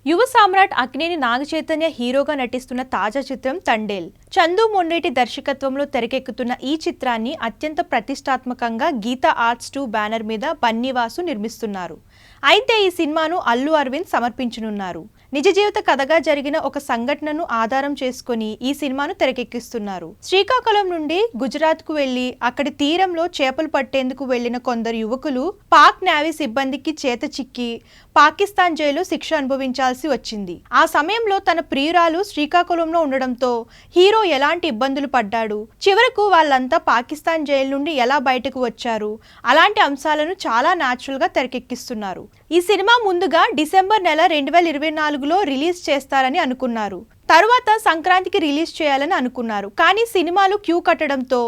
యువ సామ్రాట్ అక్కినేని నాగచైతన్య హీరోగా నటిస్తున్న తాజా చిత్రం తండేల్. చందు మొండేటి దర్శకత్వంలో తెరకెక్కుతున్న ఈ చిత్రాన్ని అత్యంత ప్రతిష్టాత్మకంగా గీతా ఆర్ట్స్ 2 బ్యానర్ మీద బన్నీవాసు నిర్మిస్తున్నారు. అయితే ఈ సినిమాను అల్లు అరవింద్ సమర్పించనున్నారు. నిజ జీవిత కథగా జరిగిన ఒక సంఘటనను ఆధారం చేసుకుని ఈ సినిమాను తెరకెక్కిస్తున్నారు. శ్రీకాకుళం నుండి గుజరాత్ కు వెళ్లి అక్కడి తీరంలో చేపలు పట్టేందుకు వెళ్లిన కొందరు యువకులు పాక్ నేవీ సిబ్బందికి చేత చిక్కి పాకిస్తాన్ జైలు శిక్ష అనుభవించాల్సి వచ్చింది. ఆ సమయంలో తన ప్రియురాలు శ్రీకాకుళంలో ఉండడంతో హీరో ఎలాంటి ఇబ్బందులు పడ్డాడు, చివరకు వాళ్ళంతా పాకిస్తాన్ జైలు నుండి ఎలా బయటకు వచ్చారు, అలాంటి అంశాలను చాలా న్యాచురల్ గా తెరకెక్కిస్తున్నారు. ఈ సినిమా ముందుగా డిసెంబర్ నెల 2024లో రిలీజ్ చేస్తారని అనుకున్నారు. తరువాత సంక్రాంతికి రిలీజ్ చేయాలని అనుకున్నారు. కానీ సినిమాలు క్యూ కట్టడంతో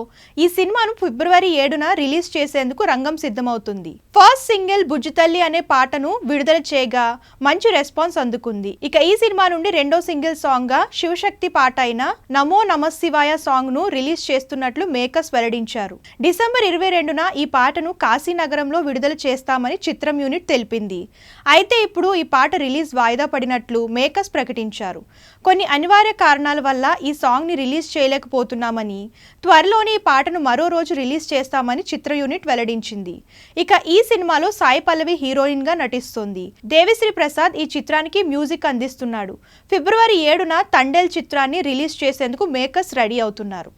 ఈ సినిమాను ఫిబ్రవరి 7న రిలీజ్ చేసేందుకు రంగం సిద్ధమవుతుంది. ఫస్ట్ సింగిల్ బుజ్జితల్లి అనే పాటను విడుదల చేయగా మంచి రెస్పాన్స్ అందుకుంది. ఇక ఈ సినిమా నుండి రెండో సింగిల్ సాంగ్ గా శివశక్తి పాట అయిన నమో నమశివాయ సాంగ్ ను రిలీజ్ చేస్తున్నట్లు మేకర్స్ వెల్లడించారు. డిసెంబర్ 22న ఈ పాటను కాశీనగరంలో విడుదల చేస్తామని చిత్రం యూనిట్ తెలిపింది. అయితే ఇప్పుడు ఈ పాట రిలీజ్ వాయిదా పడినట్లు మేకర్స్ ప్రకటించారు. కొన్ని అనివార్య కారణాల వల్ల ఈ సాంగ్ ని రిలీజ్ చేయలేకపోతున్నామని, త్వరలోనే ఈ పాటను మరో రోజు రిలీజ్ చేస్తామని చిత్ర యూనిట్ వెల్లడించింది. ఇక ఈ సినిమాలో సాయి పల్లవి హీరోయిన్ గా నటిస్తోంది. దేవిశ్రీ ప్రసాద్ ఈ చిత్రానికి మ్యూజిక్ అందిస్తున్నాడు. ఫిబ్రవరి 7న తండేల్ చిత్రాన్ని రిలీజ్ చేసేందుకు మేకర్స్ రెడీ అవుతున్నారు.